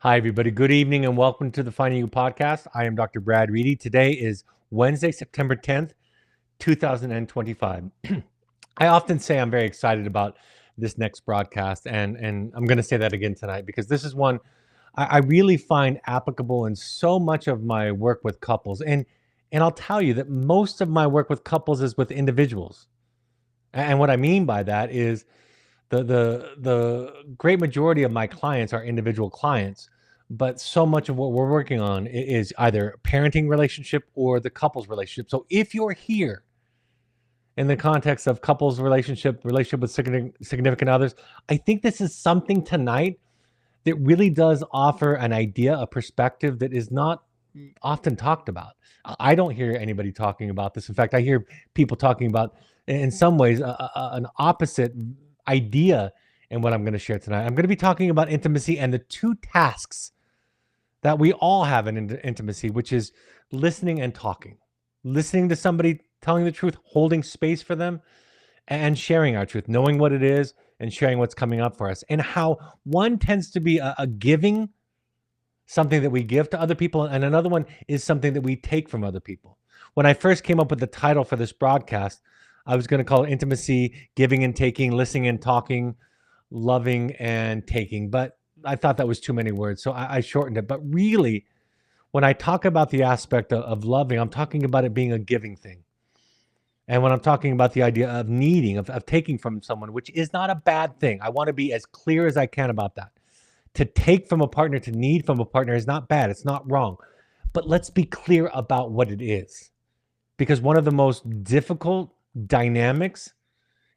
Hi, everybody. Good evening and welcome to the Finding You podcast. I am Dr. Brad Reedy. Today is Wednesday, September 10th, 2025. I often say I'm very excited about this next broadcast, and I'm going to say that again tonight because this is one I really find applicable in so much of my work with couples. And I'll tell you that most of my work with couples is with individuals. And what I mean by that is the great majority of my clients are individual clients, but so much of what we're working on is either parenting relationship or the couples relationship. So if you're here in the context of couples relationship with significant others, I think this is something tonight that really does offer an idea, a perspective that is not often talked about. I don't hear anybody talking about this. In fact, I hear people talking about, in some ways, an opposite idea in what I'm going to share tonight. I'm going to be talking about intimacy and the two tasks that we all have in intimacy, which is listening and talking. Listening to somebody, telling the truth, holding space for them, and sharing our truth, knowing what it is and sharing what's coming up for us. And how one tends to be a giving, something that we give to other people, and another one is something that we take from other people. When I first came up with the title for this broadcast, I was going to call it Intimacy, Giving and Taking, Listening and Talking, Loving and Taking. But I thought that was too many words, so I shortened it. But really, when I talk about the aspect of loving, I'm talking about it being a giving thing. And when I'm talking about the idea of needing, of taking from someone, which is not a bad thing, I want to be as clear as I can about that. To take from a partner, to need from a partner is not bad. It's not wrong. But let's be clear about what it is. Because one of the most difficult dynamics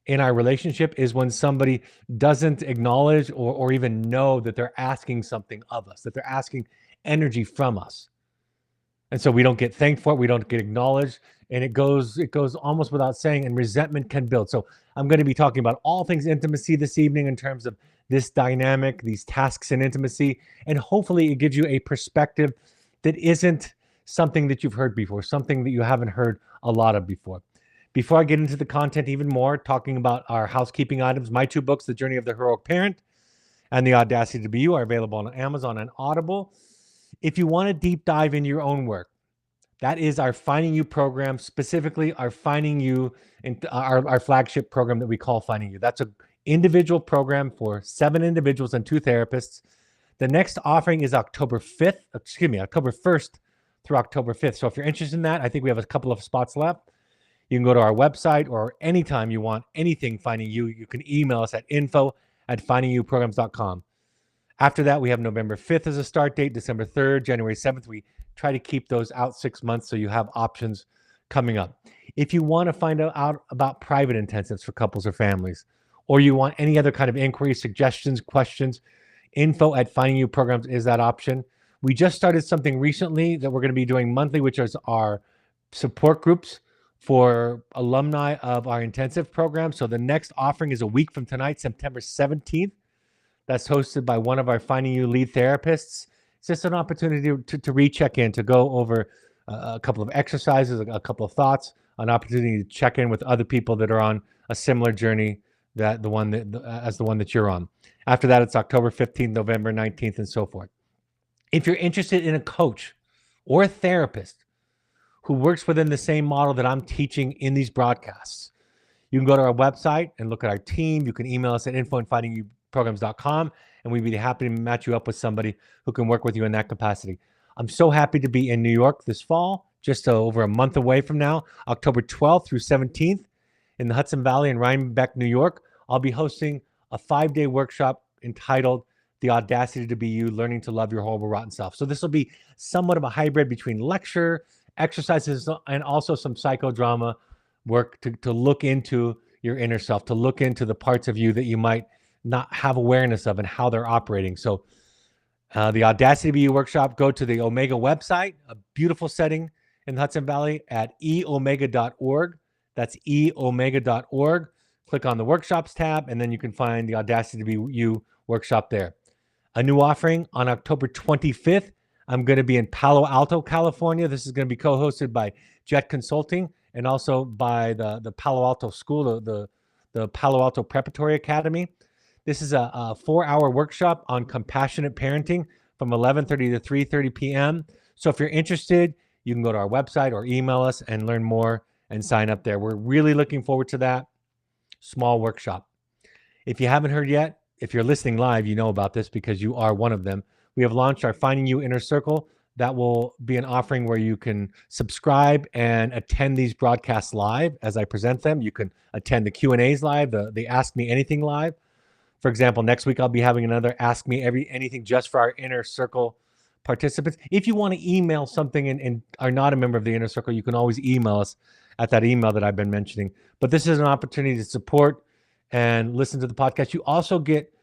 in our relationship is when somebody doesn't acknowledge or even know that they're asking something of us, that they're asking energy from us. And so we don't get thanked for it, we don't get acknowledged, and it goes almost without saying, and resentment can build. So I'm going to be talking about all things intimacy this evening in terms of this dynamic, these tasks in intimacy, and hopefully it gives you a perspective that isn't something that you've heard before, something that you haven't heard a lot of before. Before I get into the content even more, talking about our housekeeping items, my two books, The Journey of the Heroic Parent and The Audacity to Be You, are available on Amazon and Audible. If you want to deep dive into your own work, that is our Finding You program, specifically our Finding You, our flagship program that we call Finding You. That's an individual program for 7 individuals and 2 therapists. The next offering is October 1st through October 5th. So if you're interested in that, I think we have a couple of spots left. You can go to our website, or anytime you want anything Finding You, you can email us at info@findingyouprograms.com. After that, we have November 5th as a start date, December 3rd, January 7th. We try to keep those out 6 months so you have options coming up. If you want to find out about private intensives for couples or families, or you want any other kind of inquiries, suggestions, questions, info@findingyouprograms is that option. We just started something recently that we're going to be doing monthly, which is our support groups for alumni of our intensive program. So the next offering is a week from tonight, September 17th. That's hosted by one of our Finding You lead therapists. It's just an opportunity to recheck in, to go over a couple of exercises, a couple of thoughts, an opportunity to check in with other people that are on a similar journey as the one that you're on. After that, it's October 15th, November 19th, and so forth. If you're interested in a coach or a therapist who works within the same model that I'm teaching in these broadcasts, you can go to our website and look at our team. You can email us at info@findingyouprograms.com, and we'd be happy to match you up with somebody who can work with you in that capacity. I'm so happy to be in New York this fall, just over a month away from now, October 12th through 17th in the Hudson Valley in Rhinebeck, New York. I'll be hosting a 5-day workshop entitled The Audacity to Be You, Learning to Love Your Horrible Rotten Self. So this will be somewhat of a hybrid between lecture, exercises, and also some psychodrama work to look into your inner self, to look into the parts of you that you might not have awareness of and how they're operating. So the Audacity to Be You workshop, go to the Omega website, a beautiful setting in the Hudson Valley at eomega.org. That's eomega.org. Click on the workshops tab, and then you can find the Audacity to Be You workshop there. A new offering on October 25th. I'm going to be in Palo Alto, California. This is going to be co-hosted by Jet Consulting and also by the Palo Alto School, the Palo Alto Preparatory Academy. This is a 4-hour workshop on compassionate parenting from 11:30 to 3:30 p.m. So if you're interested, you can go to our website or email us and learn more and sign up there. We're really looking forward to that small workshop. If you haven't heard yet, if you're listening live, you know about this because you are one of them. We have launched our Finding You Inner Circle. That will be an offering where you can subscribe and attend these broadcasts live as I present them. You can attend the Q&As live, the Ask Me Anything live. For example, next week I'll be having another Ask Me Anything just for our Inner Circle participants. If you want to email something and are not a member of the Inner Circle, you can always email us at that email that I've been mentioning. But this is an opportunity to support and listen to the podcast. You also get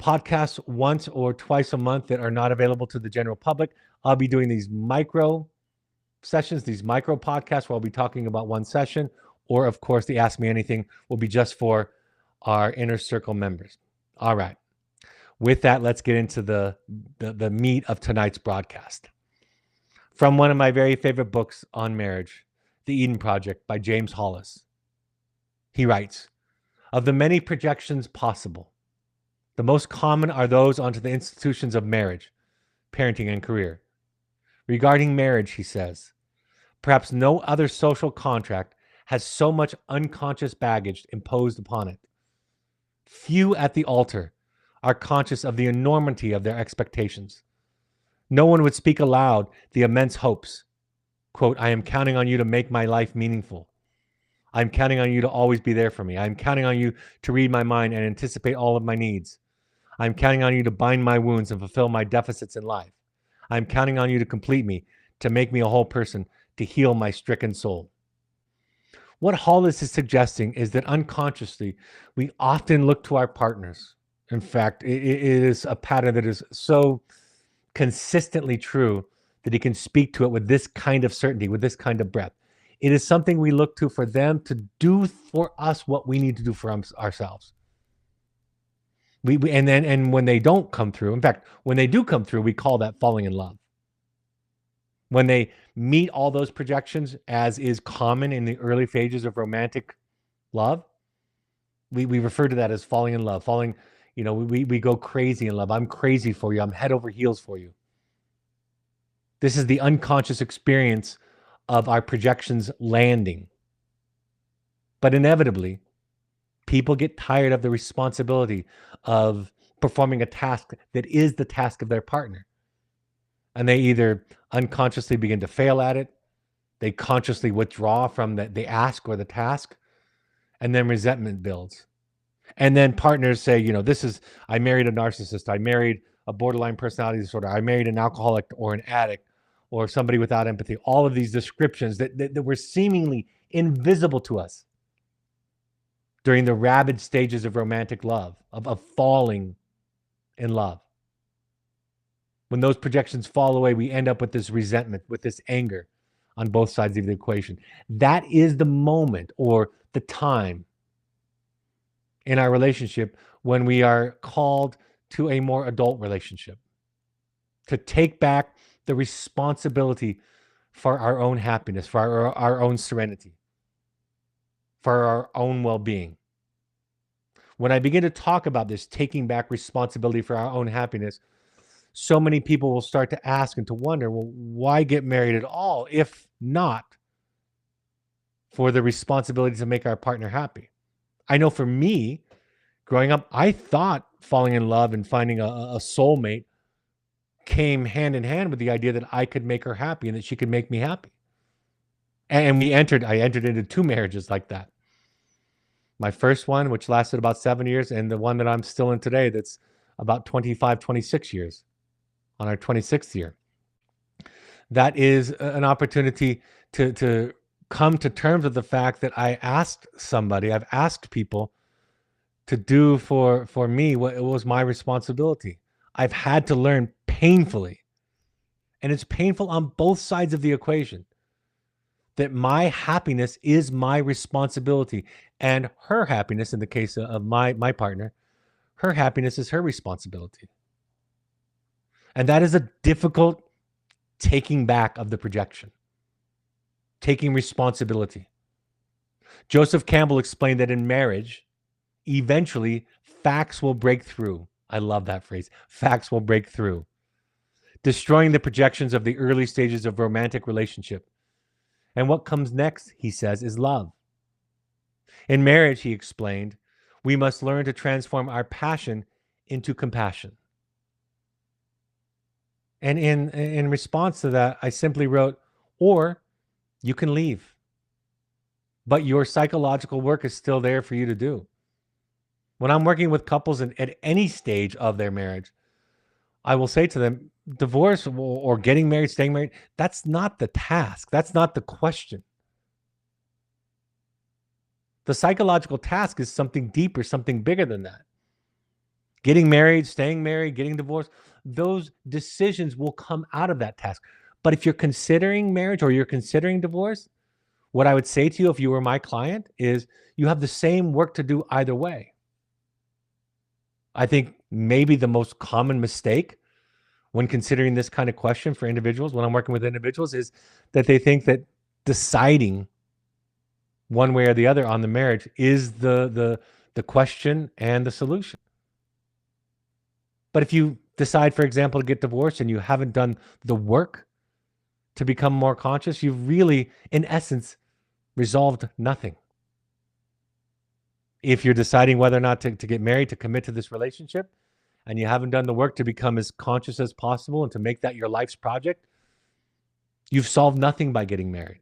podcasts once or twice a month that are not available to the general public. I'll be doing these micro sessions, these micro podcasts where I'll be talking about one session, or of course, the Ask Me Anything will be just for our Inner Circle members. All right. With that, let's get into the meat of tonight's broadcast. From one of my very favorite books on marriage, The Eden Project by James Hollis. He writes, of the many projections possible, the most common are those onto the institutions of marriage, parenting, and career. Regarding marriage, he says, perhaps no other social contract has so much unconscious baggage imposed upon it. Few at the altar are conscious of the enormity of their expectations. No one would speak aloud the immense hopes. Quote, I am counting on you to make my life meaningful. I'm counting on you to always be there for me. I'm counting on you to read my mind and anticipate all of my needs. I'm counting on you to bind my wounds and fulfill my deficits in life. I'm counting on you to complete me, to make me a whole person, to heal my stricken soul. What Hollis is suggesting is that unconsciously, we often look to our partners. In fact, it is a pattern that is so consistently true that he can speak to it with this kind of certainty, with this kind of breadth. It is something we look to for them to do for us what we need to do for ourselves. And when they don't come through, in fact, when they do come through, we call that falling in love. When they meet all those projections, as is common in the early phases of romantic love, we refer to that as falling in love. Falling, we go crazy in love. I'm crazy for you. I'm head over heels for you. This is the unconscious experience of our projections landing. But inevitably, people get tired of the responsibility of performing a task that is the task of their partner. And they either unconsciously begin to fail at it, they consciously withdraw from the ask or the task, and then resentment builds. And then partners say, I married a narcissist, I married a borderline personality disorder, I married an alcoholic or an addict or somebody without empathy. All of these descriptions that were seemingly invisible to us during the rabid stages of romantic love, of falling in love. When those projections fall away, we end up with this resentment, with this anger on both sides of the equation. That is the moment or the time in our relationship when we are called to a more adult relationship, to take back the responsibility for our own happiness, for our own serenity, for our own well-being. When I begin to talk about this, taking back responsibility for our own happiness, so many people will start to ask and to wonder, well, why get married at all if not for the responsibility to make our partner happy? I know for me, growing up, I thought falling in love and finding a soulmate came hand in hand with the idea that I could make her happy and that she could make me happy. And I entered into 2 marriages like that. My first one, which lasted about 7 years, and the one that I'm still in today, that's about 25, 26 years, on our 26th year. That is an opportunity to come to terms with the fact that I've asked people to do for me what it was my responsibility. I've had to learn painfully, and it's painful on both sides of the equation, that my happiness is my responsibility, and her happiness, in the case of my partner, her happiness is her responsibility. And that is a difficult taking back of the projection, taking responsibility. Joseph Campbell explained that in marriage, eventually facts will break through. I love that phrase. Facts will break through. destroying the projections of the early stages of romantic relationship. And what comes next, he says, is love. In marriage, he explained, we must learn to transform our passion into compassion. And in response to that, I simply wrote, or you can leave, but your psychological work is still there for you to do. When I'm working with couples at any stage of their marriage, I will say to them, divorce or getting married, staying married, that's not the task. That's not the question. The psychological task is something deeper, something bigger than that. Getting married, staying married, getting divorced, those decisions will come out of that task. But if you're considering marriage or you're considering divorce, what I would say to you if you were my client is you have the same work to do either way. I think maybe the most common mistake when considering this kind of question for individuals, when I'm working with individuals, is that they think that deciding one way or the other on the marriage is the question and the solution. But if you decide, for example, to get divorced and you haven't done the work to become more conscious, you've really, in essence, resolved nothing. If you're deciding whether or not to get married, to commit to this relationship, and you haven't done the work to become as conscious as possible and to make that your life's project, you've solved nothing by getting married.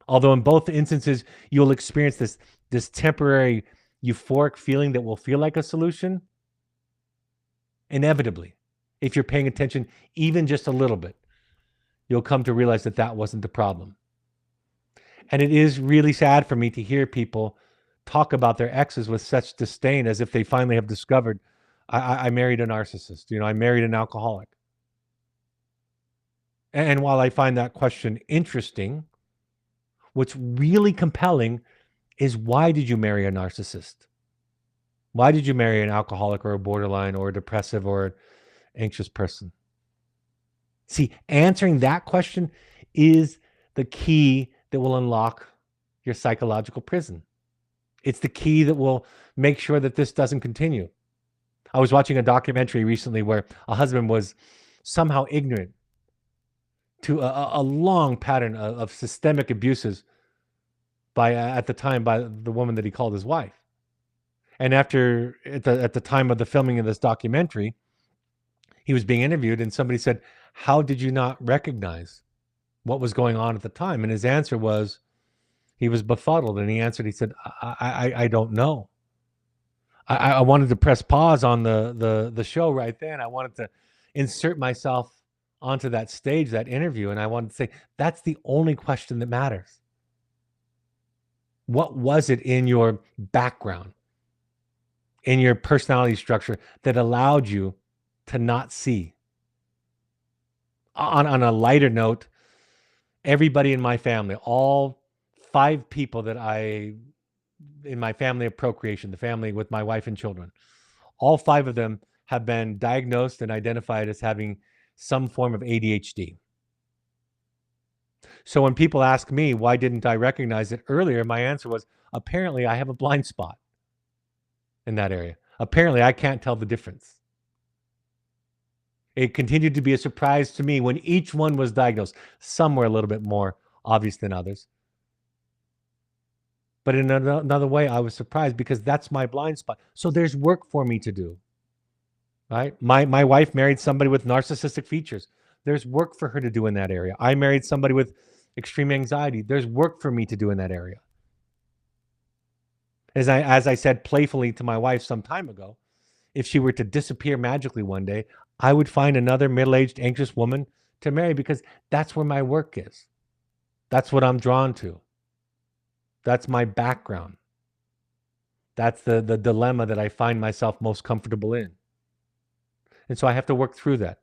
Although in both instances, you'll experience this temporary euphoric feeling that will feel like a solution. Inevitably, if you're paying attention even just a little bit, you'll come to realize that that wasn't the problem. And it is really sad for me to hear people talk about their exes with such disdain as if they finally have discovered, I married a narcissist. I married an alcoholic. And while I find that question interesting, what's really compelling is, why did you marry a narcissist? Why did you marry an alcoholic or a borderline or a depressive or anxious person? See, answering that question is the key that will unlock your psychological prison. It's the key that will make sure that this doesn't continue. I was watching a documentary recently where a husband was somehow ignorant to a long pattern of systemic abuses at the time by the woman that he called his wife. And at the time of the filming of this documentary, he was being interviewed and somebody said, how did you not recognize what was going on at the time? And his answer was, he was befuddled. And he said, I don't know. I wanted to press pause on the show right then. I wanted to insert myself onto that stage, that interview. And I wanted to say, that's the only question that matters. What was it in your background, in your personality structure, that allowed you to not see? On a lighter note, everybody in my family, all 5 people that in my family of procreation, the family with my wife and children, all 5 of them have been diagnosed and identified as having some form of ADHD. So when people ask me, why didn't I recognize it earlier? My answer was, apparently I have a blind spot in that area. Apparently I can't tell the difference. It continued to be a surprise to me when each one was diagnosed. Some were a little bit more obvious than others. But in another way, I was surprised because that's my blind spot. So there's work for me to do, right? My wife married somebody with narcissistic features. There's work for her to do in that area. I married somebody with extreme anxiety. There's work for me to do in that area. As I said playfully to my wife some time ago, if she were to disappear magically one day, I would find another middle-aged anxious woman to marry, because that's where my work is. That's what I'm drawn to. That's my background. That's the dilemma that I find myself most comfortable in. And so I have to work through that.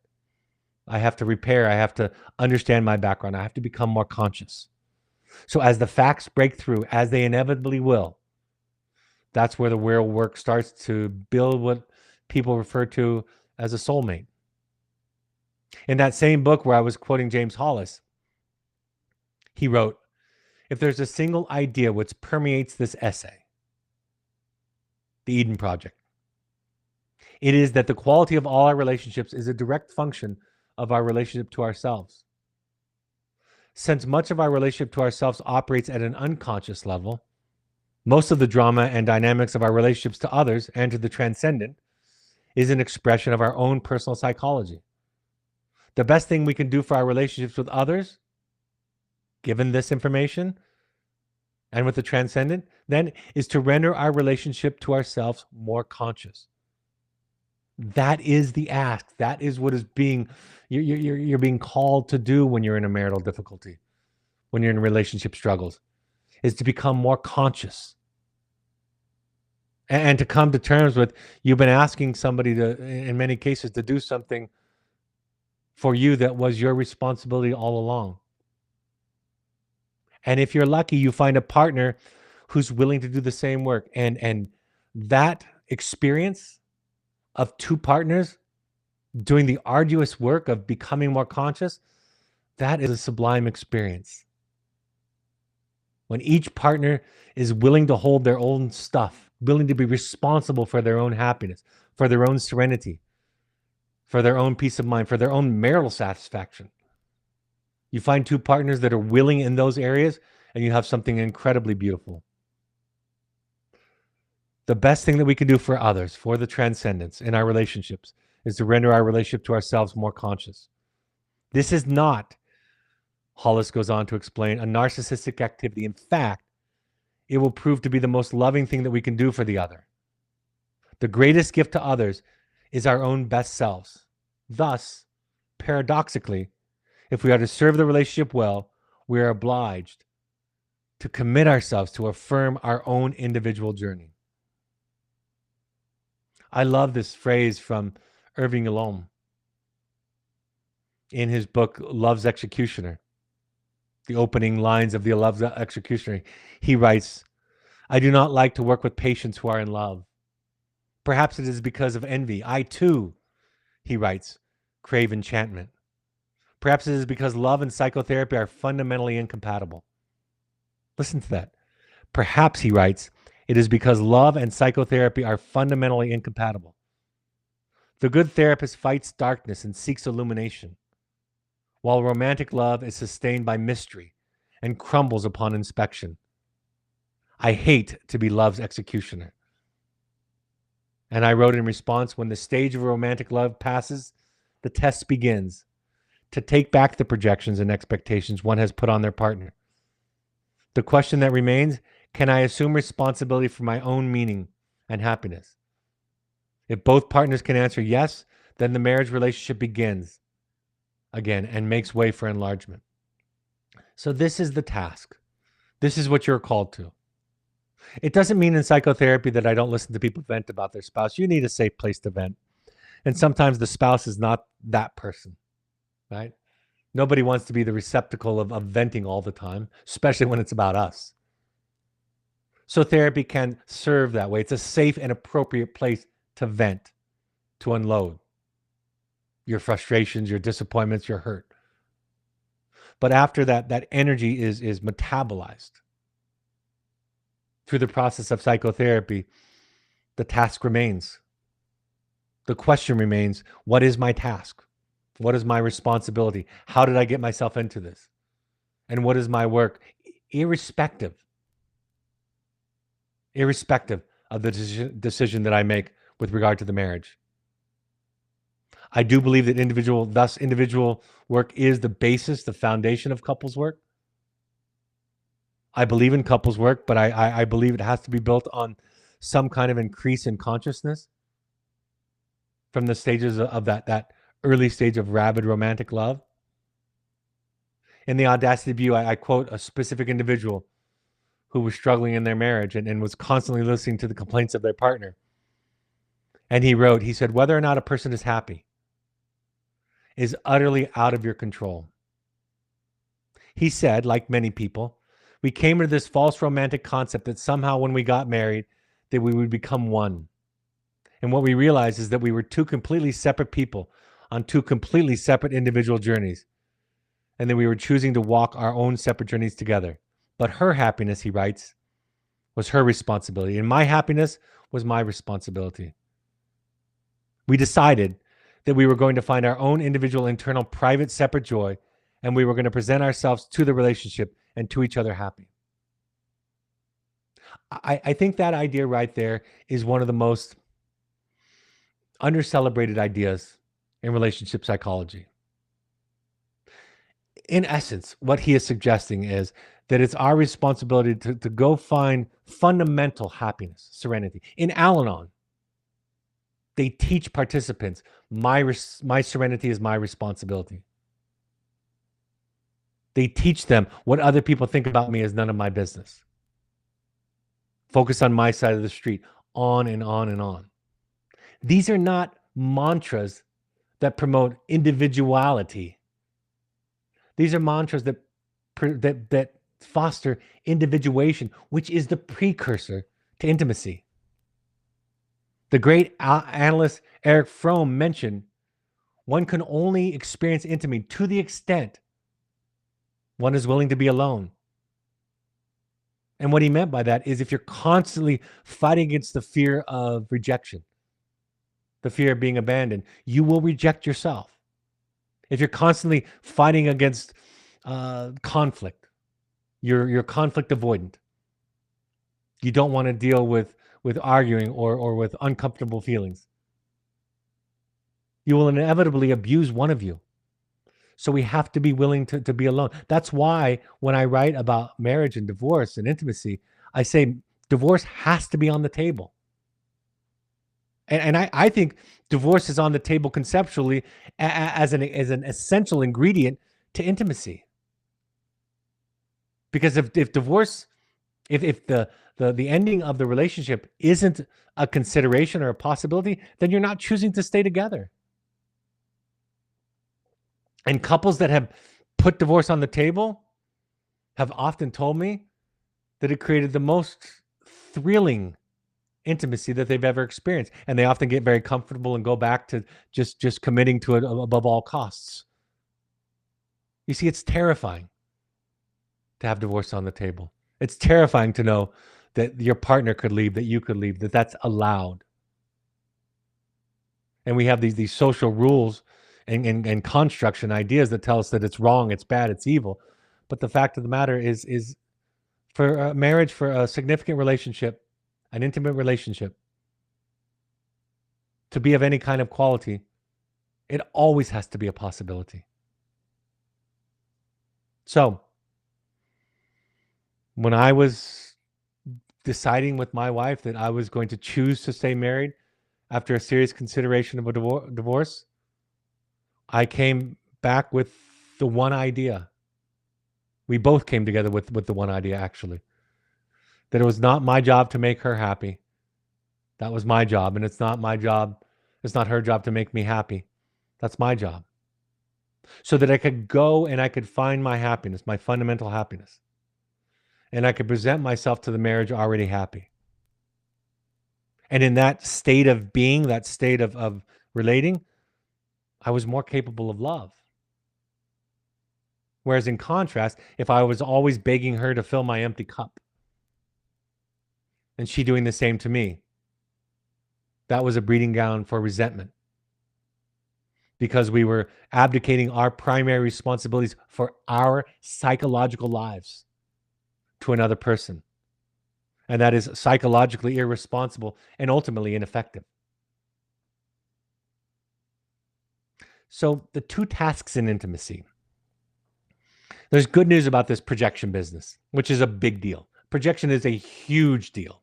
I have to repair. I have to understand my background. I have to become more conscious. So as the facts break through, as they inevitably will, that's where the real work starts to build what people refer to as a soulmate. In that same book where I was quoting James Hollis, he wrote, if there's a single idea which permeates this essay, the Eden Project, It is that the quality of all our relationships is a direct function of our relationship to ourselves. Since much of our relationship to ourselves operates at an unconscious level, most of the drama and dynamics of our relationships to others and to the transcendent is an expression of our own personal psychology. The best thing we can do for our relationships with others, given this information, and with the transcendent, then is to render our relationship to ourselves more conscious. That is the ask. That is what is you're being called to do when you're in a marital difficulty, when you're in relationship struggles, is to become more conscious and to come to terms with you've been asking somebody to, in many cases, to do something for you that was your responsibility all along. And if you're lucky, you find a partner who's willing to do the same work. And that experience of two partners doing the arduous work of becoming more conscious, that is a sublime experience. When each partner is willing to hold their own stuff, willing to be responsible for their own happiness, for their own serenity, for their own peace of mind, for their own marital satisfaction. You find two partners that are willing in those areas, and you have something incredibly beautiful. The best thing that we can do for others, for the transcendence in our relationships, is to render our relationship to ourselves more conscious. This is not, Hollis goes on to explain, a narcissistic activity. In fact, it will prove to be the most loving thing that we can do for the other. The greatest gift to others is our own best selves. Thus, paradoxically, if we are to serve the relationship well, we are obliged to commit ourselves to affirm our own individual journey. I love this phrase from Irving Yalom in his book, Love's Executioner. The opening lines of the Love's Executioner. He writes, "I do not like to work with patients who are in love. Perhaps it is because of envy. I too," he writes, "crave enchantment. Perhaps it is because love and psychotherapy are fundamentally incompatible." Listen to that. Perhaps, he writes, it is because love and psychotherapy are fundamentally incompatible. The good therapist fights darkness and seeks illumination, while romantic love is sustained by mystery and crumbles upon inspection. I hate to be love's executioner. And I wrote in response, when the stage of romantic love passes, the test begins to take back the projections and expectations one has put on their partner. The question that remains, can I assume responsibility for my own meaning and happiness? If both partners can answer yes, then the marriage relationship begins again and makes way for enlargement. So this is the task. This is what you're called to. It doesn't mean in psychotherapy that I don't listen to people vent about their spouse. You need a safe place to vent. And sometimes the spouse is not that person, right? Nobody wants to be the receptacle of venting all the time, especially when it's about us. So therapy can serve that way. It's a safe and appropriate place to vent, to unload your frustrations, your disappointments, your hurt. But after that, that energy is metabolized through the process of psychotherapy. The task remains. The question remains, what is my task? What is my responsibility? How did I get myself into this? And what is my work? Irrespective of the decision that I make with regard to the marriage. I do believe that individual work is the basis, the foundation of couples work. I believe in couples work, but I believe it has to be built on some kind of increase in consciousness from the stages of that early stage of rabid romantic love. In the Audacity View, I quote a specific individual who was struggling in their marriage and was constantly listening to the complaints of their partner. And he said, whether or not a person is happy is utterly out of your control. He said, like many people, we came into this false romantic concept that somehow when we got married, that we would become one. And what we realized is that we were two completely separate people on two completely separate individual journeys. And that we were choosing to walk our own separate journeys together. But her happiness, he writes, was her responsibility. And my happiness was my responsibility. We decided that we were going to find our own individual, internal, private, separate joy, and we were going to present ourselves to the relationship and to each other happy. I think that idea right there is one of the most under-celebrated ideas in relationship psychology. In essence, what he is suggesting is that it's our responsibility to go find fundamental happiness, serenity. In Al-Anon, they teach participants, my serenity is my responsibility. They teach them what other people think about me is none of my business. Focus on my side of the street, on and on and on. These are not mantras that promote individuality. These are mantras that foster individuation, which is the precursor to intimacy. The great analyst Erich Fromm mentioned, one can only experience intimacy to the extent one is willing to be alone. And what he meant by that is if you're constantly fighting against the fear of rejection, the fear of being abandoned, you will reject yourself. If you're constantly fighting against conflict, you're conflict avoidant. You don't want to deal with arguing or with uncomfortable feelings. You will inevitably abuse one of you. So we have to be willing to be alone. That's why when I write about marriage and divorce and intimacy, I say divorce has to be on the table. And I think divorce is on the table conceptually as an essential ingredient to intimacy. Because if divorce, if the ending of the relationship isn't a consideration or a possibility, then you're not choosing to stay together. And couples that have put divorce on the table have often told me that it created the most thrilling intimacy that they've ever experienced. And they often get very comfortable and go back to just committing to it above all costs. You see, it's terrifying to have divorce on the table. It's terrifying to know that your partner could leave, that you could leave, that that's allowed. And we have these social rules and constructs and ideas that tell us that it's wrong, it's bad, it's evil. But the fact of the matter is for a marriage, for a significant relationship, an intimate relationship, to be of any kind of quality, it always has to be a possibility. So when I was deciding with my wife that I was going to choose to stay married after a serious consideration of a divorce, I came back with the one idea. We both came together with the one idea, actually, that it was not my job to make her happy. That was my job. And it's not my job. It's not her job to make me happy. That's my job. So that I could go and I could find my happiness, my fundamental happiness. And I could present myself to the marriage already happy. And in that state of being, that state of relating, I was more capable of love. Whereas in contrast, if I was always begging her to fill my empty cup, and she doing the same to me, that was a breeding ground for resentment. Because we were abdicating our primary responsibilities for our psychological lives to another person. And that is psychologically irresponsible and ultimately ineffective. So the two tasks in intimacy. There's good news about this projection business, which is a big deal. Projection is a huge deal.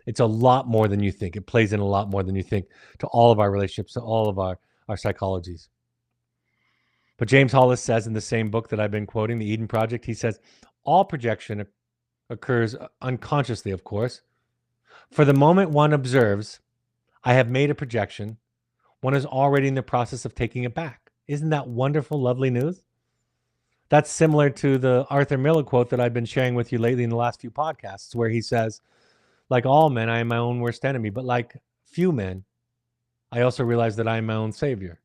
It's a lot more than you think. It plays in a lot more than you think to all of our relationships, to all of our psychologies. But James Hollis says in the same book that I've been quoting, The Eden Project, he says, all projection occurs unconsciously, of course. For the moment one observes, I have made a projection, one is already in the process of taking it back. Isn't that wonderful, lovely news? That's similar to the Arthur Miller quote that I've been sharing with you lately in the last few podcasts, where he says, like all men, I am my own worst enemy, but like few men, I also realize that I am my own savior.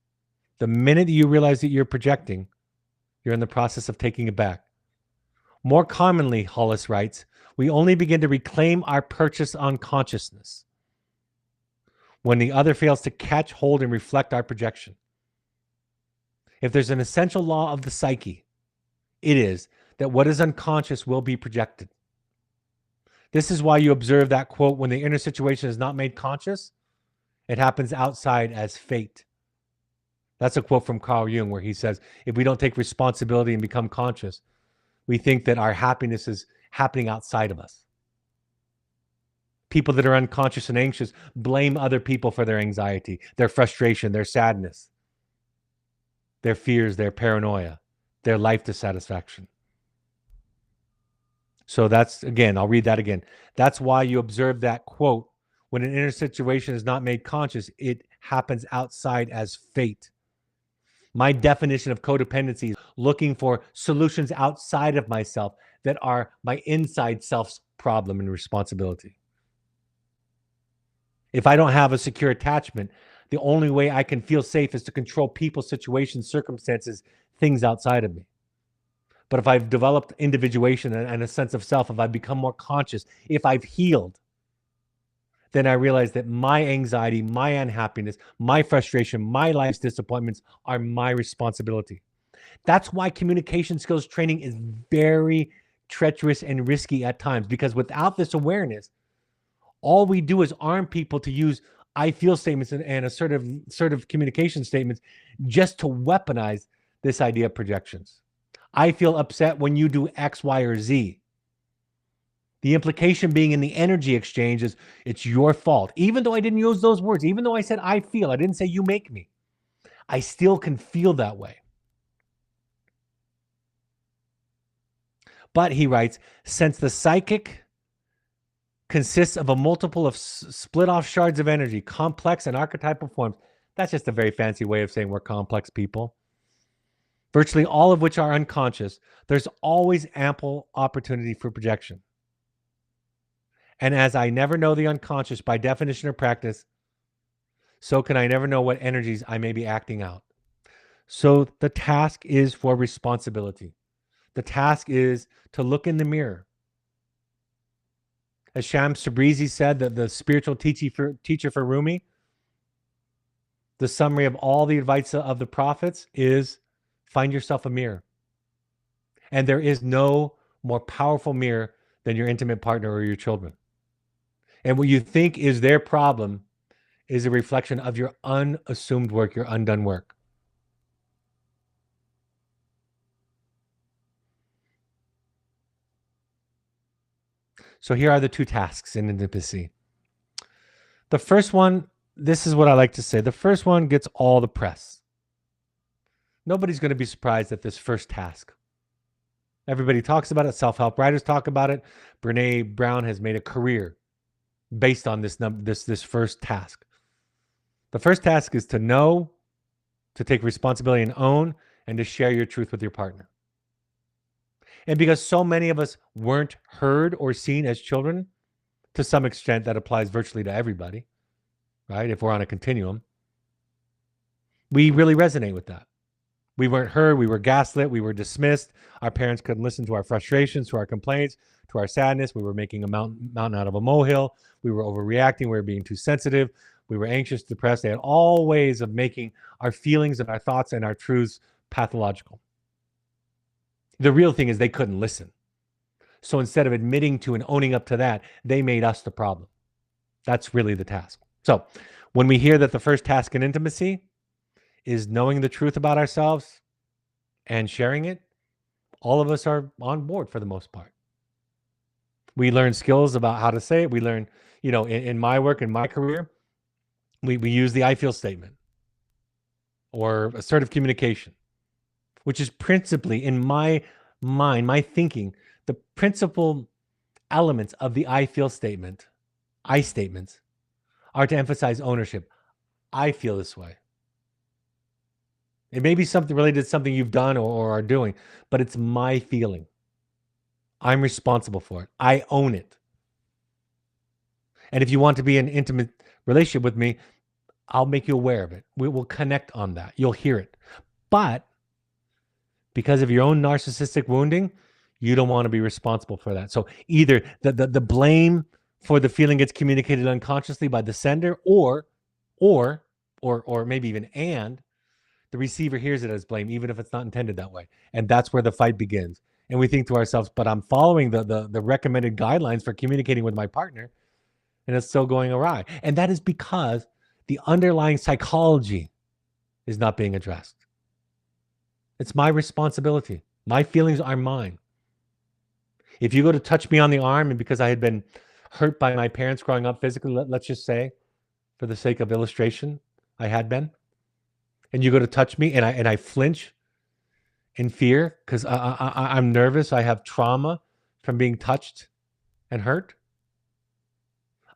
The minute you realize that you're projecting, you're in the process of taking it back. More commonly, Hollis writes, we only begin to reclaim our purchase on consciousness when the other fails to catch, hold, and reflect our projection. If there's an essential law of the psyche, it is that what is unconscious will be projected. This is why you observe that quote, when the inner situation is not made conscious, it happens outside as fate. That's a quote from Carl Jung where he says, if we don't take responsibility and become conscious, we think that our happiness is happening outside of us. People that are unconscious and anxious blame other people for their anxiety, their frustration, their sadness, their fears, their paranoia, their life dissatisfaction. So that's, again, I'll read that again. That's why you observe that quote, when an inner situation is not made conscious, it happens outside as fate. My definition of codependency is looking for solutions outside of myself that are my inside self's problem and responsibility. If I don't have a secure attachment, the only way I can feel safe is to control people, situations, circumstances, things outside of me. But if I've developed individuation and a sense of self, if I've become more conscious, if I've healed, then I realize that my anxiety, my unhappiness, my frustration, my life's disappointments are my responsibility. That's why communication skills training is very treacherous and risky at times, because without this awareness, all we do is arm people to use I feel statements and assertive communication statements just to weaponize this idea of projections. I feel upset when you do X, Y, or Z. The implication being in the energy exchange is it's your fault. Even though I didn't use those words, even though I said I feel, I didn't say you make me. I still can feel that way. But he writes, since the psychic consists of a multiple of split off shards of energy, complex and archetypal forms, that's just a very fancy way of saying we're complex people, virtually all of which are unconscious, there's always ample opportunity for projection. And as I never know the unconscious by definition or practice, so can I never know what energies I may be acting out. So the task is for responsibility. The task is to look in the mirror. As Shams Tabrizi said, that the spiritual teacher for Rumi, the summary of all the advice of the prophets is find yourself a mirror. And there is no more powerful mirror than your intimate partner or your children. And what you think is their problem is a reflection of your unassumed work, your undone work. So here are the two tasks in intimacy. The first one, this is what I like to say. The first one gets all the press. Nobody's going to be surprised at this first task. Everybody talks about it. Self-help writers talk about it. Brene Brown has made a career based on this first task. The first task is to know, to take responsibility and own, and to share your truth with your partner. And because so many of us weren't heard or seen as children, to some extent that applies virtually to everybody, right? If we're on a continuum, we really resonate with that. We weren't heard, we were gaslit, we were dismissed. Our parents couldn't listen to our frustrations, to our complaints, to our sadness. We were making a mountain out of a molehill. We were overreacting, we were being too sensitive. We were anxious, depressed. They had all ways of making our feelings and our thoughts and our truths pathological. The real thing is they couldn't listen. So instead of admitting to and owning up to that, they made us the problem. That's really the task. So when we hear that the first task in intimacy is knowing the truth about ourselves and sharing it, all of us are on board for the most part. We learn skills about how to say it. We learn, in my work, in my career, we use the I feel statement or assertive communication, which is principally, in my mind, my thinking, the principal elements of the I feel statement, I statements, are to emphasize ownership. I feel this way. It may be something related to something you've done or are doing, but it's my feeling. I'm responsible for it. I own it. And if you want to be in an intimate relationship with me, I'll make you aware of it. We will connect on that. You'll hear it. But because of your own narcissistic wounding, you don't want to be responsible for that. So either the blame for the feeling gets communicated unconsciously by the sender, or or maybe even and the receiver hears it as blame, even if it's not intended that way. And that's where the fight begins. And we think to ourselves, but I'm following the recommended guidelines for communicating with my partner, and it's still going awry. And that is because the underlying psychology is not being addressed. It's my responsibility. My feelings are mine. If you go to touch me on the arm, and because I had been hurt by my parents growing up physically, let's just say, for the sake of illustration, I had been, and you go to touch me, and I flinch in fear because I'm nervous, I have trauma from being touched and hurt,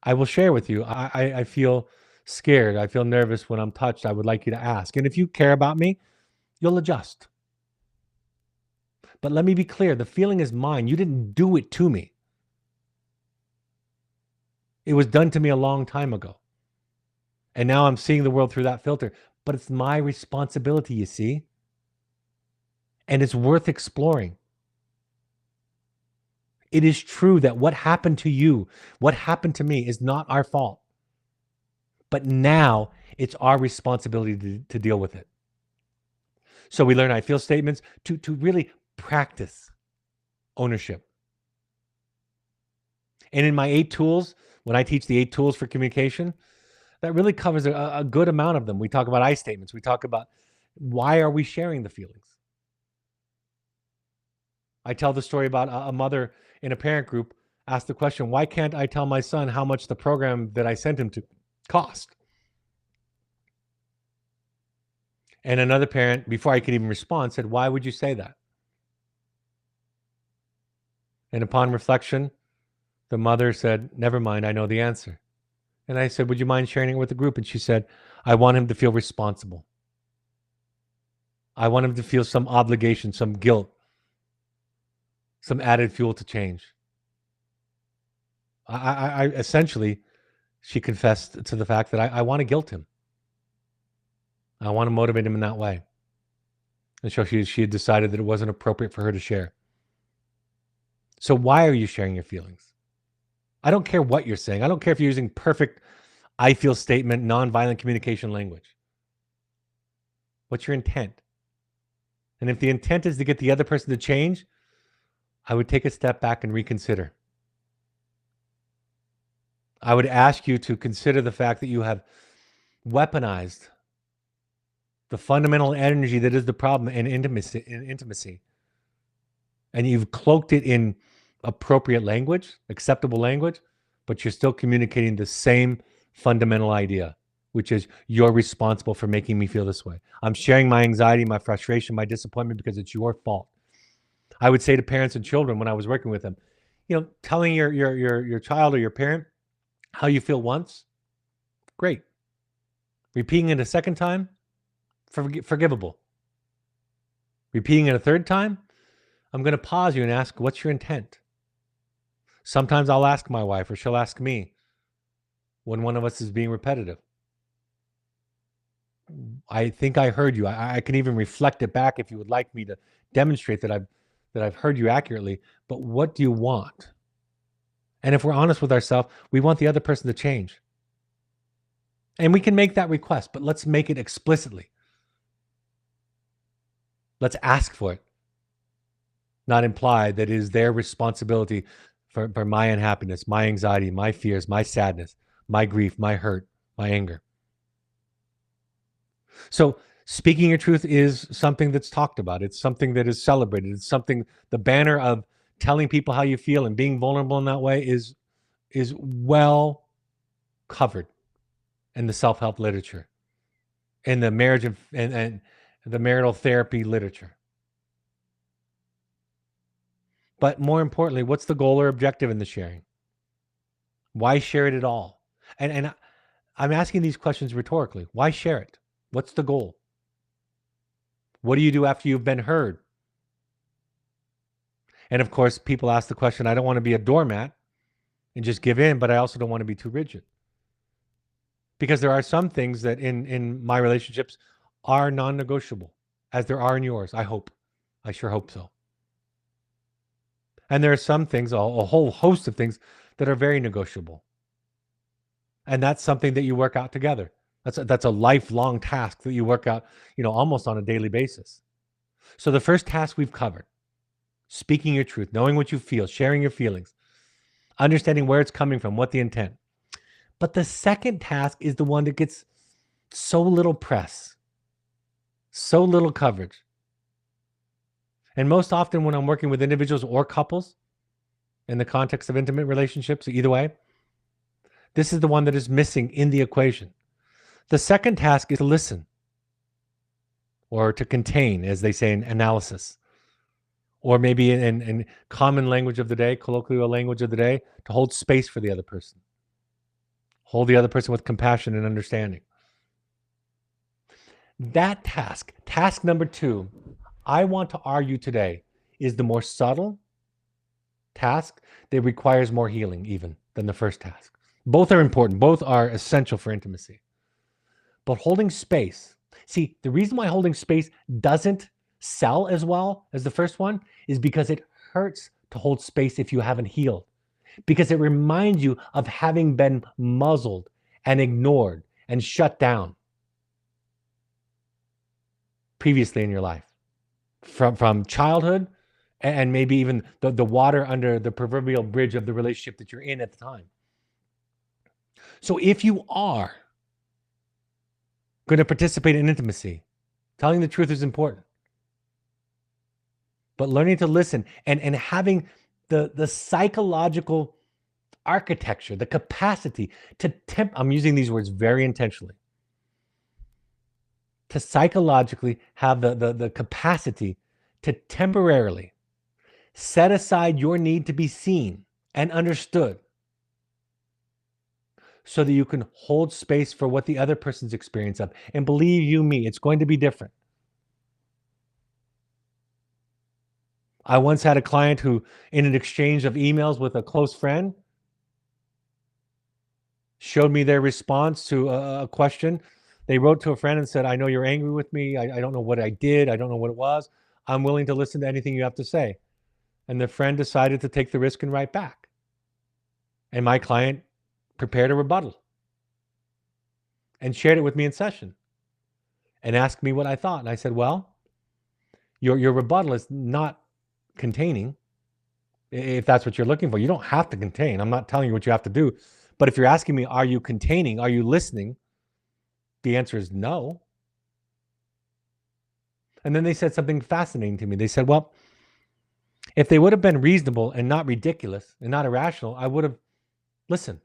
I will share with you. I feel scared. I feel nervous when I'm touched. I would like you to ask. And if you care about me, you'll adjust. But let me be clear, the feeling is mine. You didn't do it to me. It was done to me a long time ago. And now I'm seeing the world through that filter. But it's my responsibility, you see? And it's worth exploring. It is true that what happened to you, what happened to me, is not our fault. But now it's our responsibility to deal with it. So we learn I feel statements to really practice ownership. And in my 8 tools, when I teach the 8 tools for communication, that really covers a good amount of them. We talk about I statements. We talk about why are we sharing the feelings. I tell the story about a mother in a parent group asked the question, why can't I tell my son how much the program that I sent him to cost? And another parent, before I could even respond, said, why would you say that? And upon reflection, the mother said, never mind, I know the answer. And I said, would you mind sharing it with the group? And she said, I want him to feel responsible. I want him to feel some obligation, some guilt, some added fuel to change. I essentially, she confessed to the fact that I want to guilt him. I want to motivate him in that way. And so she had decided that it wasn't appropriate for her to share. So why are you sharing your feelings? I don't care what you're saying. I don't care if you're using perfect I feel statement, nonviolent communication language. What's your intent? And if the intent is to get the other person to change, I would take a step back and reconsider. I would ask you to consider the fact that you have weaponized the fundamental energy that is the problem in intimacy. And you've cloaked it in appropriate language, acceptable language, but you're still communicating the same fundamental idea, which is you're responsible for making me feel this way. I'm sharing my anxiety, my frustration, my disappointment because it's your fault. I would say to parents and children when I was working with them, telling your child or your parent how you feel once, great. Repeating it a second time, forgivable. Repeating it a third time, I'm going to pause you and ask, what's your intent? Sometimes I'll ask my wife or she'll ask me when one of us is being repetitive. I think I heard you. I can even reflect it back if you would like me to demonstrate that I've heard you accurately, but what do you want? And if we're honest with ourselves, we want the other person to change. And we can make that request, but let's make it explicitly. Let's ask for it, not imply that it is their responsibility for my unhappiness, my anxiety, my fears, my sadness, my grief, my hurt, my anger. So speaking your truth is something that's talked about. It's something that is celebrated. It's something, the banner of telling people how you feel and being vulnerable in that way is well covered in the self-help literature, in the marriage and the marital therapy literature. But more importantly, what's the goal or objective in the sharing? Why share it at all? And I'm asking these questions rhetorically. Why share it? What's the goal? What do you do after you've been heard? And of course, people ask the question, I don't want to be a doormat and just give in, but I also don't want to be too rigid. Because there are some things that in my relationships are non-negotiable, as there are in yours, I hope. I sure hope so. And there are some things, a whole host of things that are very negotiable. And that's something that you work out together. That's a lifelong task that you work out, almost on a daily basis. So the first task we've covered, speaking your truth, knowing what you feel, sharing your feelings, understanding where it's coming from, what the intent. But the second task is the one that gets so little press, so little coverage. And most often when I'm working with individuals or couples in the context of intimate relationships, either way, this is the one that is missing in the equation. The second task is to listen, or to contain, as they say in analysis, or maybe in common language of the day, colloquial language of the day, to hold space for the other person. Hold the other person with compassion and understanding. That task number 2, I want to argue today, is the more subtle task that requires more healing even than the first task. Both are important. Both are essential for intimacy. But holding space, see, the reason why holding space doesn't sell as well as the first one is because it hurts to hold space if you haven't healed. Because it reminds you of having been muzzled and ignored and shut down previously in your life. From childhood, and maybe even the water under the proverbial bridge of the relationship that you're in at the time. So if you are going to participate in intimacy, telling the truth is important. But learning to listen and having the psychological architecture, the capacity to I'm using these words very intentionally, to psychologically have the capacity to temporarily set aside your need to be seen and understood so that you can hold space for what the other person's experience of. And believe you me, it's going to be different. I once had a client who, in an exchange of emails with a close friend, showed me their response to a question. They wrote to a friend and said, I know you're angry with me. I don't know what I did. I don't know what it was. I'm willing to listen to anything you have to say. And the friend decided to take the risk and write back. And my client prepared a rebuttal and shared it with me in session and asked me what I thought. And I said, well, your rebuttal is not containing, if that's what you're looking for. You don't have to contain. I'm not telling you what you have to do. But if you're asking me, are you containing? Are you listening? The answer is no. And then they said something fascinating to me. They said, well, if they would have been reasonable and not ridiculous and not irrational, I would have listened.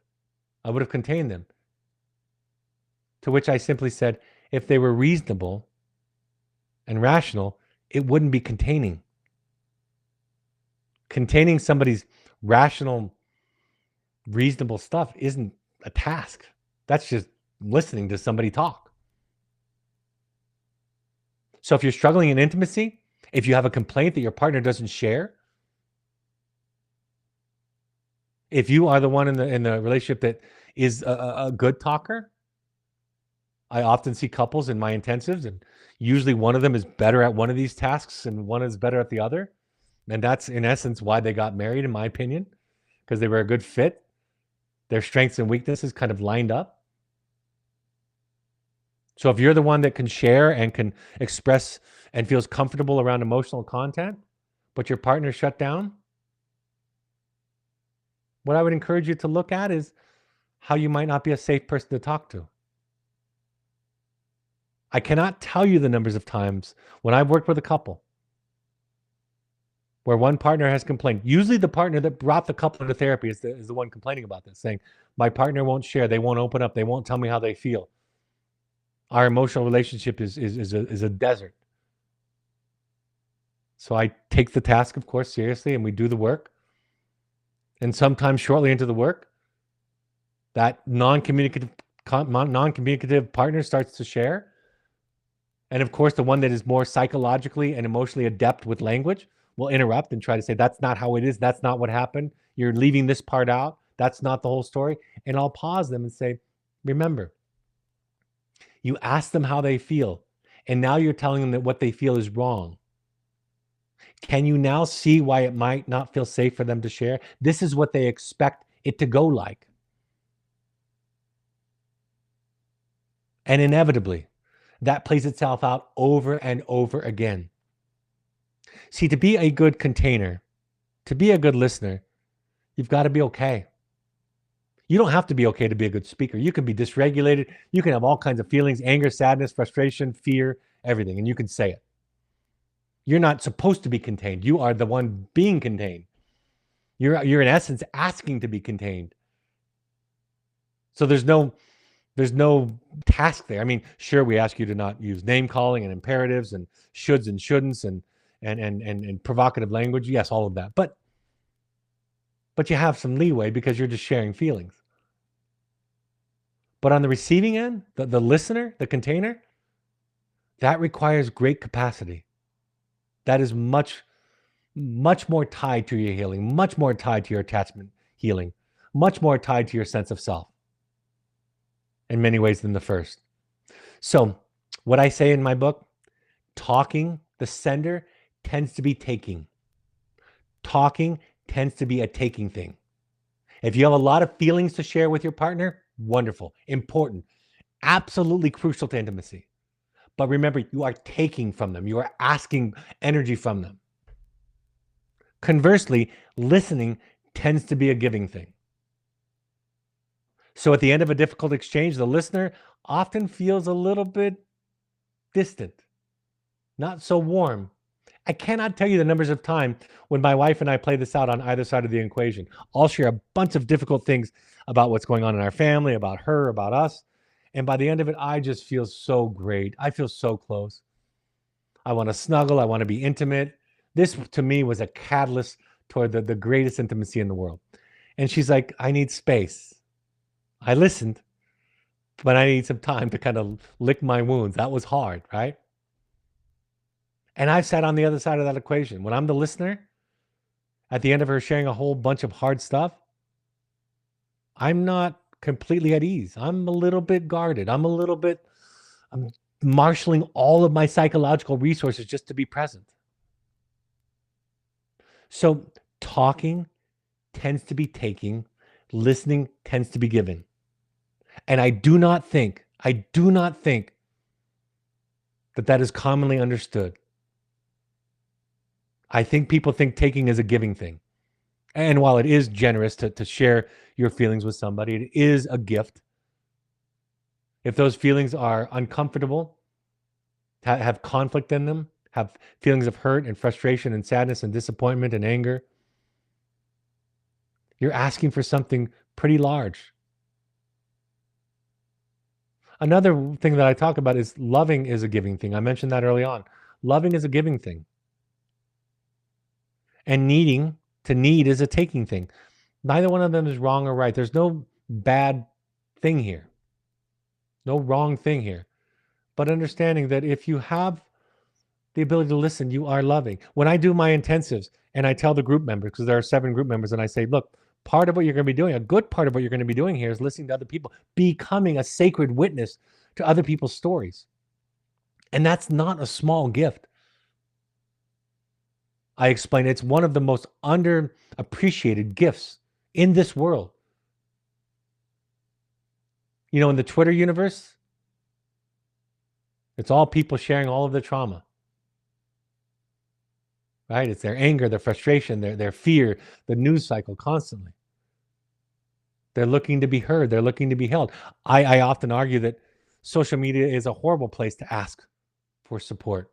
I would have contained them. To which I simply said, if they were reasonable and rational, it wouldn't be containing. Containing somebody's rational, reasonable stuff isn't a task. That's just listening to somebody talk. So if you're struggling in intimacy, if you have a complaint that your partner doesn't share, if you are the one in the relationship that is a good talker, I often see couples in my intensives, and usually one of them is better at one of these tasks and one is better at the other. And that's in essence why they got married, in my opinion, because they were a good fit. Their strengths and weaknesses kind of lined up. So if you're the one that can share and can express and feels comfortable around emotional content, but your partner shut down, what I would encourage you to look at is how you might not be a safe person to talk to. I cannot tell you the numbers of times when I've worked with a couple where one partner has complained. Usually the partner that brought the couple into therapy is the one complaining about this, saying, my partner won't share, they won't open up, they won't tell me how they feel. Our emotional relationship is a desert. So I take the task, of course, seriously, and we do the work. And sometimes shortly into the work, that non-communicative partner starts to share. And of course, the one that is more psychologically and emotionally adept with language will interrupt and try to say, that's not how it is. That's not what happened. You're leaving this part out. That's not the whole story. And I'll pause them and say, remember, you ask them how they feel, and now you're telling them that what they feel is wrong. Can you now see why it might not feel safe for them to share? This is what they expect it to go like. And inevitably, that plays itself out over and over again. See, to be a good container, to be a good listener, you've got to be okay. You don't have to be okay to be a good speaker. You can be dysregulated. You can have all kinds of feelings, anger, sadness, frustration, fear, everything, and you can say it. You're not supposed to be contained. You are the one being contained. You're in essence asking to be contained. So there's no task there. I mean, sure, we ask you to not use name calling and imperatives and shoulds and shouldn'ts and provocative language. Yes, all of that. But you have some leeway because you're just sharing feelings. But on the receiving end, the listener, the container, that requires great capacity. That is much more tied to your healing, much more tied to your attachment healing, much more tied to your sense of self in many ways than the first. So what I say in my book, talking, the sender tends to be taking. Talking tends to be a taking thing. If you have a lot of feelings to share with your partner, wonderful, important, absolutely crucial to intimacy. But remember, you are taking from them. You are asking energy from them. Conversely, listening tends to be a giving thing. So at the end of a difficult exchange, the listener often feels a little bit distant, not so warm. I cannot tell you the numbers of time when my wife and I play this out on either side of the equation. I'll share a bunch of difficult things about what's going on in our family, about her, about us. And by the end of it, I just feel so great. I feel so close. I want to snuggle. I want to be intimate. This, to me, was a catalyst toward the greatest intimacy in the world. And she's like, I need space. I listened, but I need some time to kind of lick my wounds. That was hard, right? And I've sat on the other side of that equation. When I'm the listener, at the end of her sharing a whole bunch of hard stuff, I'm not completely at ease. I'm a little bit guarded. I'm marshaling all of my psychological resources just to be present. So talking tends to be taking, listening tends to be giving. And I do not think that is commonly understood. I think people think taking is a giving thing. And while it is generous to share your feelings with somebody, it is a gift. If those feelings are uncomfortable, have conflict in them, have feelings of hurt and frustration and sadness and disappointment and anger, you're asking for something pretty large. Another thing that I talk about is loving is a giving thing. I mentioned that early on. Loving is a giving thing. And to need is a taking thing. Neither one of them is wrong or right. There's no bad thing here. No wrong thing here. But understanding that if you have the ability to listen, you are loving. When I do my intensives and I tell the group members, because there are 7 group members, and I say, look, part of what you're going to be doing, a good part of what you're going to be doing here is listening to other people, becoming a sacred witness to other people's stories. And that's not a small gift. I explain it's one of the most underappreciated gifts in this world. You know, in the Twitter universe, it's all people sharing all of their trauma. Right? It's their anger, their frustration, their fear, the news cycle constantly. They're looking to be heard. They're looking to be held. I often argue that social media is a horrible place to ask for support.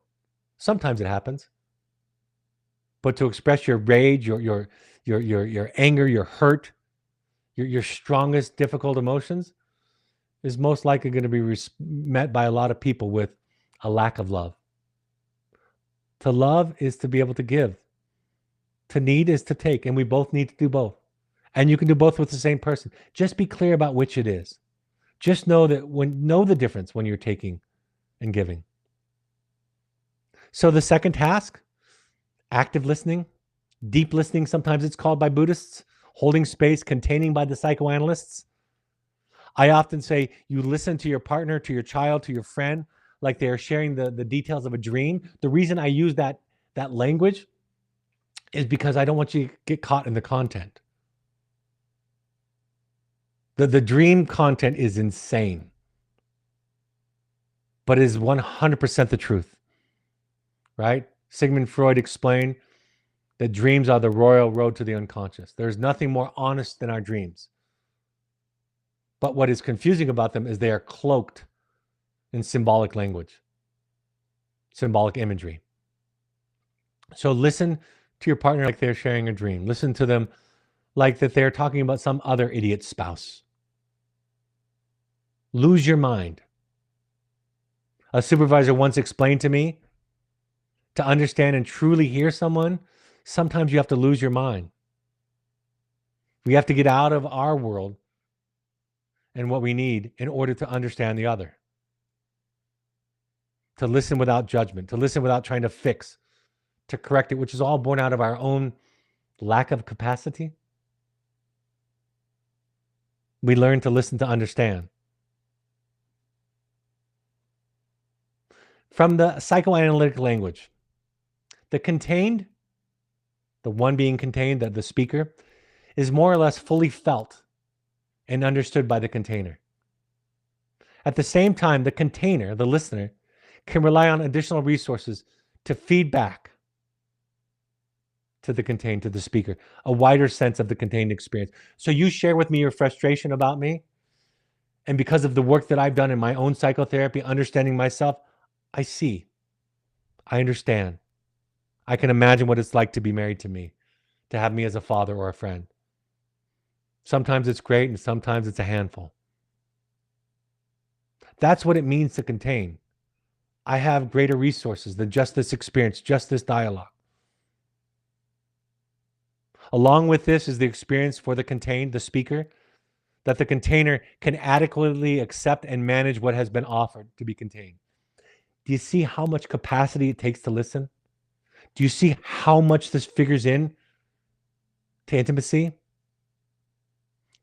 Sometimes it happens. But to express your rage, your anger, your hurt, your strongest difficult emotions is most likely going to be met by a lot of people with a lack of love. To love is to be able to give. To need is to take, and we both need to do both. And you can do both with the same person. Just be clear about which it is. Just know the difference when you're taking and giving. So the second task, active listening, deep listening, sometimes it's called by Buddhists, holding space, containing by the psychoanalysts. I often say you listen to your partner, to your child, to your friend, like they are sharing the details of a dream. The reason I use that language is because I don't want you to get caught in the content. The dream content is insane. but it is 100% the truth, right? Sigmund Freud explained that dreams are the royal road to the unconscious. There's nothing more honest than our dreams. But what is confusing about them is they are cloaked in symbolic language, symbolic imagery. So listen to your partner like they're sharing a dream. Listen to them like that they're talking about some other idiot spouse. Lose your mind. A supervisor once explained to me, to understand and truly hear someone, sometimes you have to lose your mind. We have to get out of our world and what we need in order to understand the other. To listen without judgment, to listen without trying to fix, to correct it, which is all born out of our own lack of capacity. We learn to listen to understand. From the psychoanalytic language, the contained, the one being contained, the speaker, is more or less fully felt and understood by the container. At the same time, the container, the listener, can rely on additional resources to feed back to the contained, to the speaker, a wider sense of the contained experience. So you share with me your frustration about me, and because of the work that I've done in my own psychotherapy, understanding myself, I see, I understand. I can imagine what it's like to be married to me, to have me as a father or a friend. Sometimes it's great and sometimes it's a handful. That's what it means to contain. I have greater resources than just this experience, just this dialogue. Along with this is the experience for the contained, the speaker, that the container can adequately accept and manage what has been offered to be contained. Do you see how much capacity it takes to listen? Do you see how much this figures in to intimacy?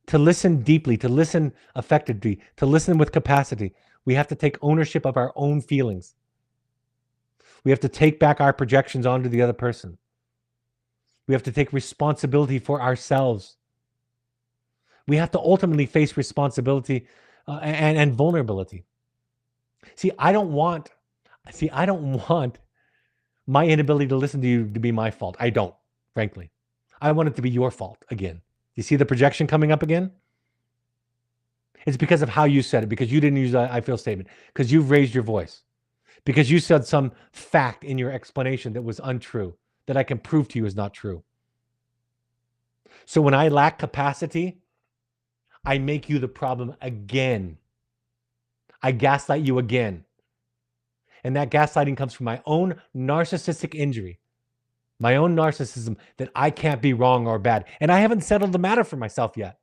To listen deeply, to listen effectively, to listen with capacity, we have to take ownership of our own feelings. We have to take back our projections onto the other person. We have to take responsibility for ourselves. We have to ultimately face responsibility and vulnerability. See, I don't want my inability to listen to you to be my fault. I don't, frankly. I want it to be your fault again. You see the projection coming up again? It's because of how you said it, because you didn't use the I feel statement, because you've raised your voice, because you said some fact in your explanation that was untrue, that I can prove to you is not true. So when I lack capacity, I make you the problem again. I gaslight you again. And that gaslighting comes from my own narcissistic injury, my own narcissism, that I can't be wrong or bad. And I haven't settled the matter for myself yet.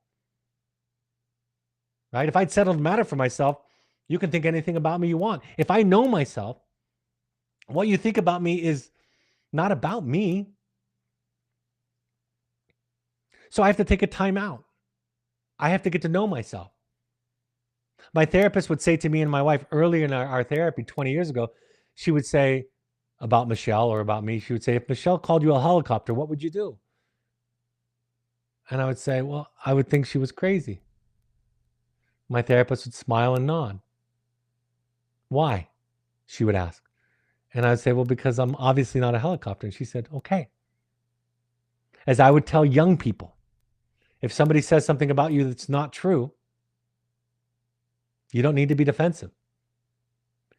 Right? If I'd settled the matter for myself, you can think anything about me you want. If I know myself, what you think about me is not about me. So I have to take a time out. I have to get to know myself. My therapist would say to me and my wife earlier in our therapy 20 years ago, she would say about Michelle or about me, she would say, if Michelle called you a helicopter, what would you do? And I would say, well, I would think she was crazy. My therapist would smile and nod. Why? She would ask. And I would say, well, because I'm obviously not a helicopter. And she said, okay. As I would tell young people, if somebody says something about you that's not true, you don't need to be defensive.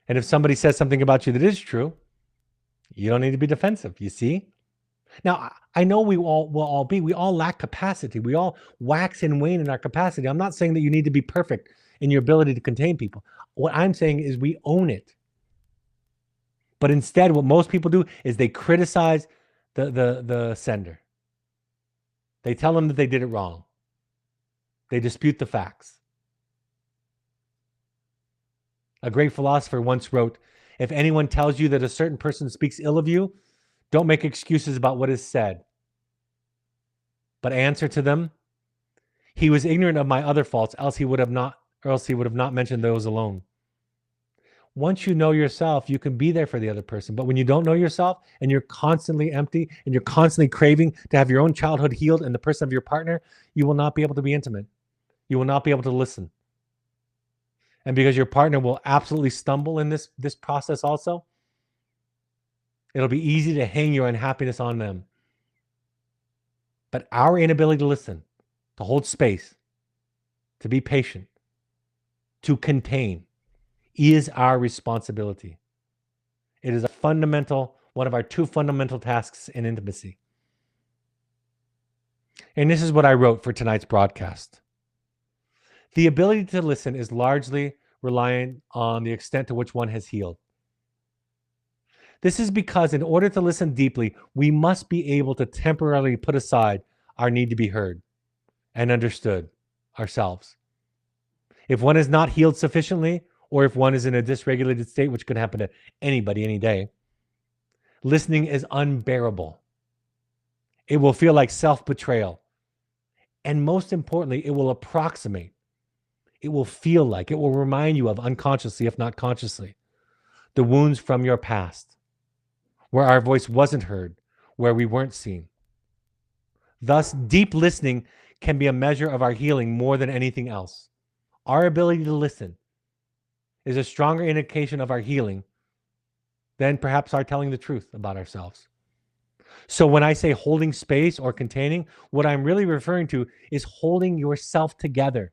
And if somebody says something about you that is true, you don't need to be defensive. You see? Now, I know we all lack capacity. We all wax and wane in our capacity. I'm not saying that you need to be perfect in your ability to contain people. What I'm saying is we own it. But instead, what most people do is they criticize the sender. They tell them that they did it wrong. They dispute the facts. A great philosopher once wrote, if anyone tells you that a certain person speaks ill of you, don't make excuses about what is said, but answer to them, he was ignorant of my other faults, else he would have not mentioned those alone. Once you know yourself, you can be there for the other person. But when you don't know yourself and you're constantly empty and you're constantly craving to have your own childhood healed and the person of your partner, you will not be able to be intimate. You will not be able to listen. And because your partner will absolutely stumble in this process also, it'll be easy to hang your unhappiness on them. But our inability to listen, to hold space, to be patient, to contain is our responsibility. It is one of our two fundamental tasks in intimacy. And this is what I wrote for tonight's broadcast. The ability to listen is largely reliant on the extent to which one has healed. This is because in order to listen deeply, we must be able to temporarily put aside our need to be heard and understood ourselves. If one is not healed sufficiently, or if one is in a dysregulated state, which could happen to anybody any day, listening is unbearable. It will feel like self-betrayal. And most importantly, it will approximate. It will feel like, it will remind you of unconsciously, if not consciously, the wounds from your past, where our voice wasn't heard, where we weren't seen. Thus, deep listening can be a measure of our healing more than anything else. Our ability to listen is a stronger indication of our healing than perhaps our telling the truth about ourselves. So when I say holding space or containing, what I'm really referring to is holding yourself together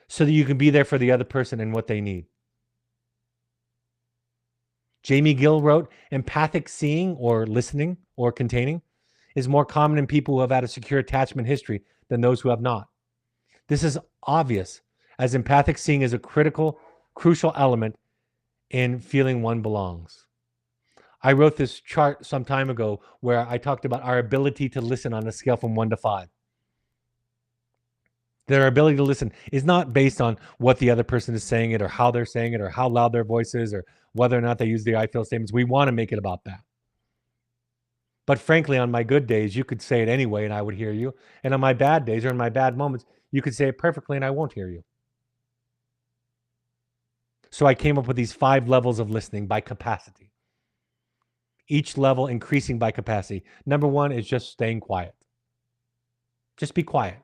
so that you can be there for the other person and what they need. Jamie Gill wrote, empathic seeing or listening or containing is more common in people who have had a secure attachment history than those who have not. This is obvious, as empathic seeing is a crucial element in feeling one belongs. I wrote this chart some time ago where I talked about our ability to listen on a scale from 1 to 5. That our ability to listen is not based on what the other person is saying it or how they're saying it or how loud their voice is or whether or not they use the I feel statements. We want to make it about that. But frankly, on my good days, you could say it anyway and I would hear you. And on my bad days or in my bad moments, you could say it perfectly and I won't hear you. So I came up with these 5 levels of listening by capacity. Each level increasing by capacity. Number 1 is just staying quiet. Just be quiet.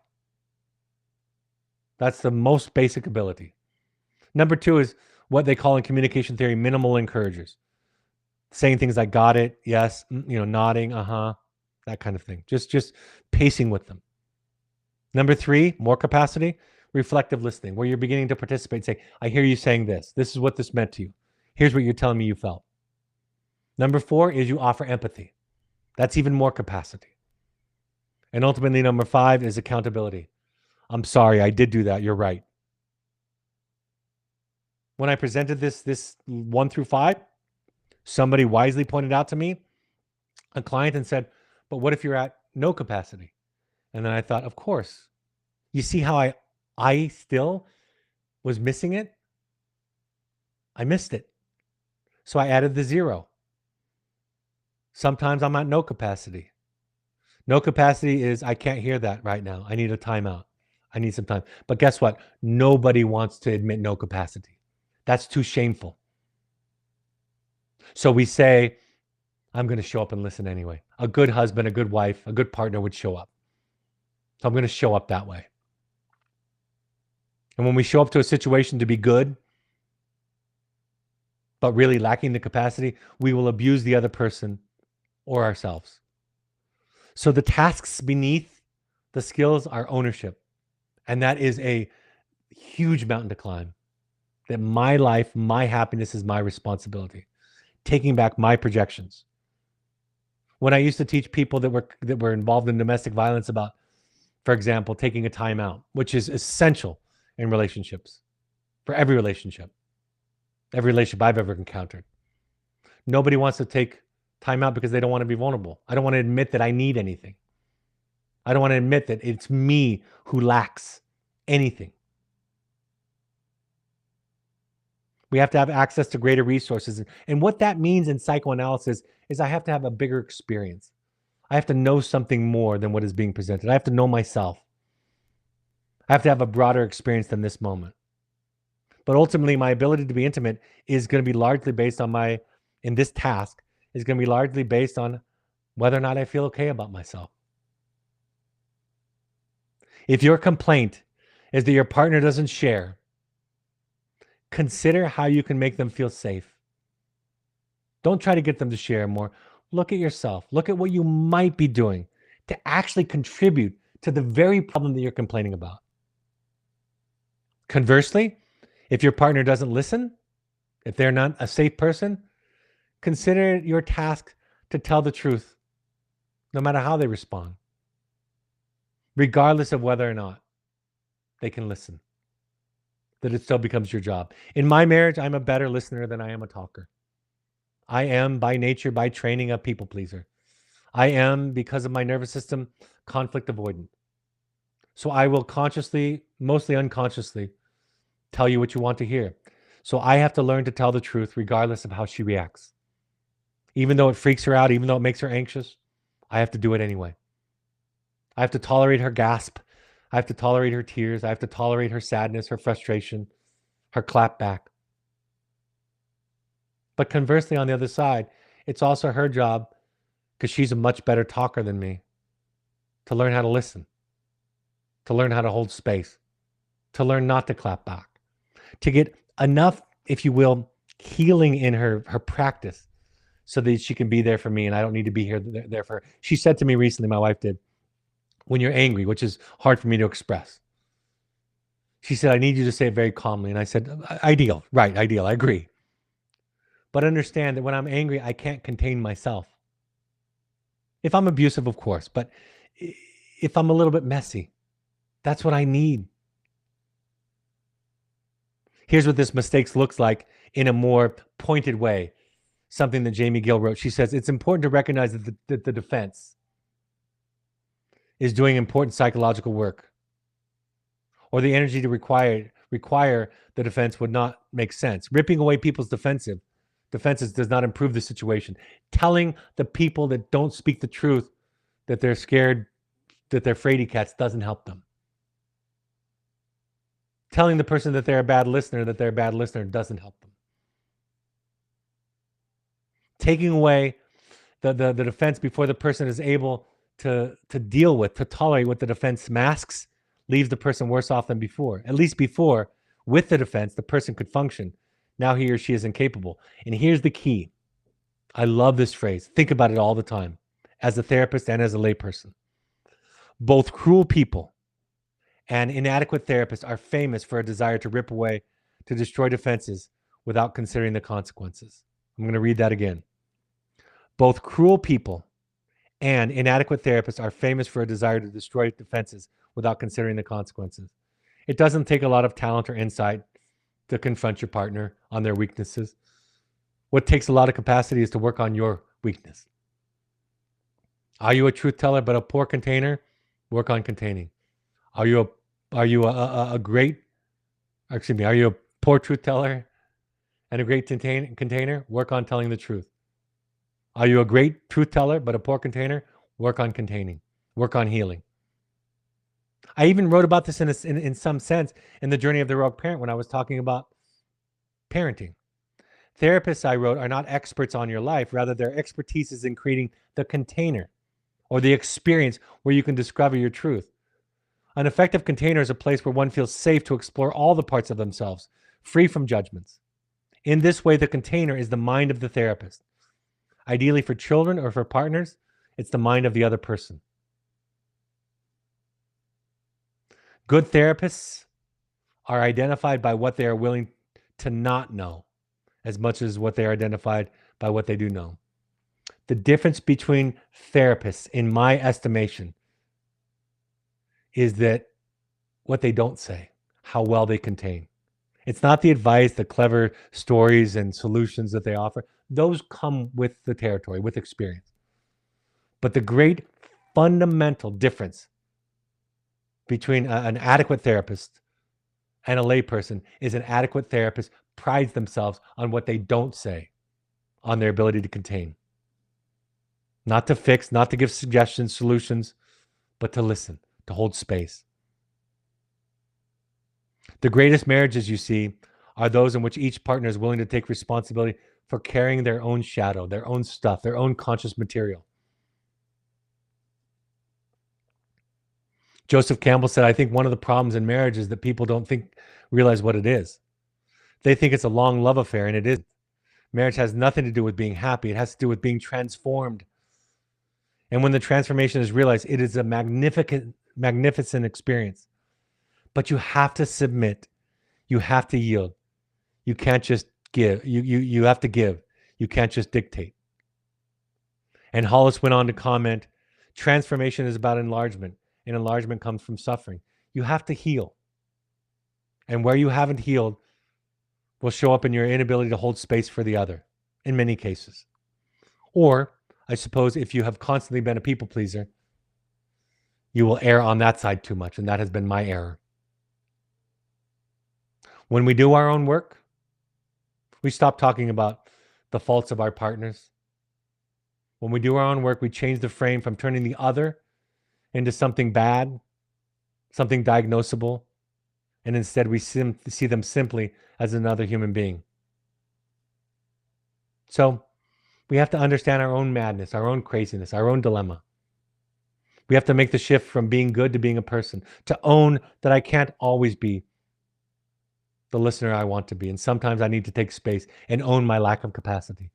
That's the most basic ability. Number 2 is what they call in communication theory minimal encouragers. Saying things like got it, yes, nodding, that kind of thing. Just pacing with them. Number 3, more capacity, reflective listening, where you're beginning to participate, say, I hear you saying this. This is what this meant to you. Here's what you're telling me you felt. Number 4 is you offer empathy. That's even more capacity. And ultimately, number 5 is accountability. I'm sorry, I did do that. You're right. When I presented this 1 through 5, somebody wisely pointed out to me, a client, and said, but what if you're at no capacity? And then I thought, of course. You see how I still was missing it? I missed it. So I added the 0. Sometimes I'm at no capacity. No capacity is I can't hear that right now. I need a timeout. I need some time. But guess what? Nobody wants to admit no capacity. That's too shameful. So we say, I'm going to show up and listen anyway. A good husband, a good wife, a good partner would show up. So I'm going to show up that way. And when we show up to a situation to be good, but really lacking the capacity, we will abuse the other person or ourselves. So the tasks beneath the skills are ownership. And that is a huge mountain to climb. That my life, my happiness is my responsibility. Taking back my projections. When I used to teach people that were involved in domestic violence about, for example, taking a time out, which is essential in relationships, for every relationship I've ever encountered. Nobody wants to take time out because they don't want to be vulnerable. I don't want to admit that I need anything. I don't want to admit that it's me who lacks anything. We have to have access to greater resources. And what that means in psychoanalysis is I have to have a bigger experience. I have to know something more than what is being presented. I have to know myself. I have to have a broader experience than this moment. But ultimately, my ability to be intimate is going to be largely based on in this task, is going to be largely based on whether or not I feel okay about myself. If your complaint is that your partner doesn't share, Consider how you can make them feel safe. Don't try to get them to share more. Look at yourself. Look at what you might be doing to actually contribute to the very problem that you're complaining about. Conversely, if your partner doesn't listen, if they're not a safe person, consider it your task to tell the truth, no matter how they respond, regardless of whether or not they can listen, that it still becomes your job. In my marriage, I'm a better listener than I am a talker. I am by nature, by training, a people pleaser. I am, because of my nervous system, conflict avoidant. So I will consciously, mostly unconsciously, tell you what you want to hear. So I have to learn to tell the truth regardless of how she reacts. Even though it freaks her out, even though it makes her anxious, I have to do it anyway. I have to tolerate her gasp. I have to tolerate her tears. I have to tolerate her sadness, her frustration, her clap back. But conversely, on the other side, it's also her job, because she's a much better talker than me, to learn how to listen, to learn how to hold space, to learn not to clap back, to get enough, if you will, healing in her practice so that she can be there for me and I don't need to be there for her. She said to me recently, my wife did, when you're angry, which is hard for me to express, she said, I need you to say it very calmly. And I said, ideal, right, ideal, I agree. But understand that when I'm angry, I can't contain myself. If I'm abusive, of course, but if I'm a little bit messy, that's what I need. Here's what this mistakes looks like in a more pointed way. Something that Jamie Gill wrote. She says, it's important to recognize that the defense is doing important psychological work, or the energy to require the defense would not make sense. Ripping away people's defenses does not improve the situation. Telling the people that don't speak the truth that they're scared, that they're fraidy cats, doesn't help them. Telling the person that they're a bad listener doesn't help them. Taking away the defense before the person is able to deal with, to tolerate what the defense masks, leaves the person worse off than before. At least before, with the defense, the person could function. Now he or she is incapable. And here's the key. I love this phrase. Think about it all the time, as a therapist and as a layperson. Both cruel people and inadequate therapists are famous for a desire to rip away, to destroy defenses without considering the consequences. I'm going to read that again. Both cruel people and inadequate therapists are famous for a desire to destroy defenses without considering the consequences. It doesn't take a lot of talent or insight to confront your partner on their weaknesses. What takes a lot of capacity is to work on your weakness. Are you a truth teller but a poor container? Work on containing. Are you a poor truth teller and a great container? Work on telling the truth. Are you a great truth teller but a poor container? Work on containing. Work on healing. I even wrote about this in some sense in the Journey of the Heroic Parent when I was talking about parenting. Therapists, I wrote, are not experts on your life. Rather, their expertise is in creating the container or the experience where you can discover your truth. An effective container is a place where one feels safe to explore all the parts of themselves, free from judgments. In this way, the container is the mind of the therapist. Ideally for children or for partners, it's the mind of the other person. Good therapists are identified by what they are willing to not know as much as what they are identified by what they do know. The difference between therapists, in my estimation, is that what they don't say, how well they contain. It's not the advice, the clever stories and solutions that they offer. Those come with the territory, with experience. But the great fundamental difference between an adequate therapist and a layperson is an adequate therapist prides themselves on what they don't say, on their ability to contain. Not to fix, not to give suggestions, solutions, but to listen, to hold space. The greatest marriages you see are those in which each partner is willing to take responsibility for carrying their own shadow, their own stuff, their own conscious material. Joseph Campbell said, I think one of the problems in marriage is that people don't realize what it is. They think it's a long love affair, and it isn't. Marriage has nothing to do with being happy. It has to do with being transformed. And when the transformation is realized, it is a magnificent experience. But you have to submit. You have to yield. You can't just give. You have to give. You can't just dictate. And Hollis went on to comment, transformation is about enlargement, and enlargement comes from suffering. You have to heal. And where you haven't healed will show up in your inability to hold space for the other in many cases. Or, I suppose, if you have constantly been a people pleaser, you will err on that side too much, and that has been my error. When we do our own work, we stop talking about the faults of our partners. When we do our own work, we change the frame from turning the other into something bad, something diagnosable, and instead we see them simply as another human being. So we have to understand our own madness, our own craziness, our own dilemma. We have to make the shift from being good to being a person, to own that I can't always be the listener I want to be. And sometimes I need to take space and own my lack of capacity.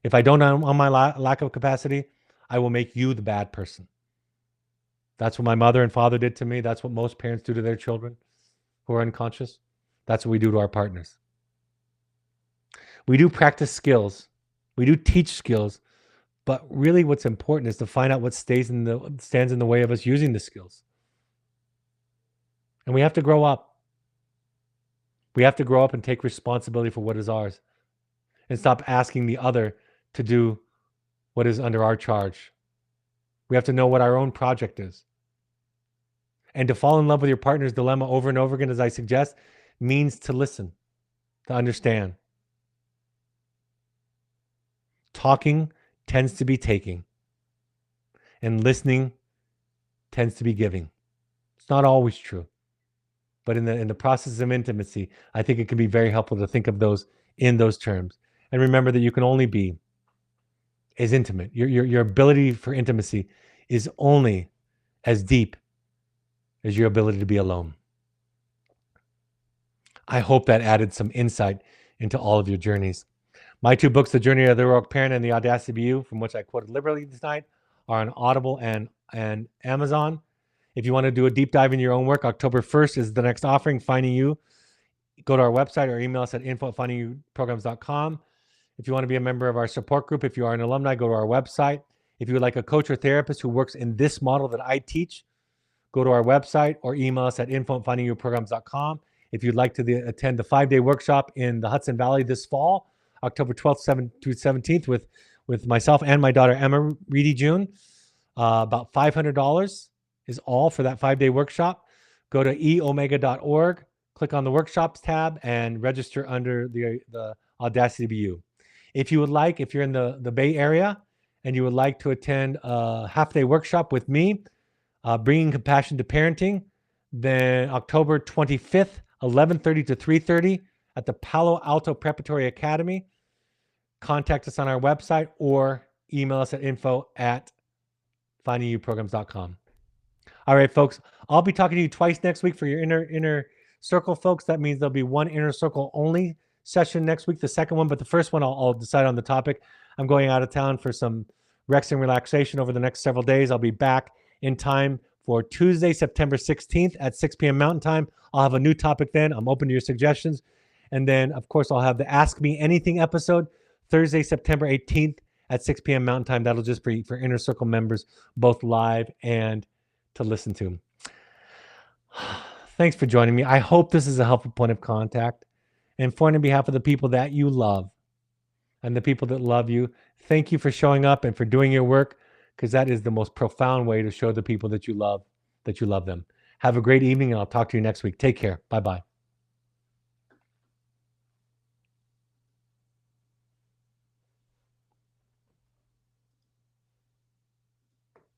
If I don't own my lack of capacity, I will make you the bad person. That's what my mother and father did to me. That's what most parents do to their children who are unconscious. That's what we do to our partners. We do practice skills. We do teach skills. But really what's important is to find out what stands in the way of us using the skills. And we have to grow up. We have to grow up and take responsibility for what is ours and stop asking the other to do what is under our charge. We have to know what our own project is. And to fall in love with your partner's dilemma over and over again, as I suggest, means to listen, to understand. Talking tends to be taking, and listening tends to be giving. It's not always true. But in the process of intimacy, I think it can be very helpful to think of those in those terms. And remember that you can only be as intimate. Your ability for intimacy is only as deep as your ability to be alone. I hope that added some insight into all of your journeys. My two books, The Journey of the Heroic Parent and The Audacity to Be You, from which I quoted liberally tonight, are on Audible and Amazon. If you want to do a deep dive in your own work, October 1st is the next offering, Finding You. Go to our website or email us at info@findingyouprograms.com. If you want to be a member of our support group, if you are an alumni, go to our website. If you would like a coach or therapist who works in this model that I teach, go to our website or email us at info@findingyouprograms.com. If you'd like to attend the 5-day workshop in the Hudson Valley this fall, October 12th to 17th with myself and my daughter, Emma Reedy June, about $500 is all for that 5-day workshop. Go to eomega.org, click on the workshops tab, and register under the Audacity to Be You. If you're in the Bay Area and you would like to attend a half-day workshop with me, Bringing Compassion to Parenting, then October 25th, 11:30 to 3:30 at the Palo Alto Preparatory Academy. Contact us on our website or email us at info@findingyouprograms.com. All right, folks, I'll be talking to you twice next week for your inner circle, folks. That means there'll be one inner circle only session next week, the second one, but the first one I'll decide on the topic. I'm going out of town for some rest and relaxation over the next several days. I'll be back in time for Tuesday, September 16th at 6 p.m. Mountain Time. I'll have a new topic then. I'm open to your suggestions. And then, of course, I'll have the Ask Me Anything episode Thursday, September 18th at 6 p.m. Mountain Time. That'll just be for Inner Circle members, both live and to listen to. Thanks for joining me. I hope this is a helpful point of contact. And for on behalf of the people that you love and the people that love you, thank you for showing up and for doing your work, because that is the most profound way to show the people that you love them. Have a great evening, and I'll talk to you next week. Take care. Bye-bye.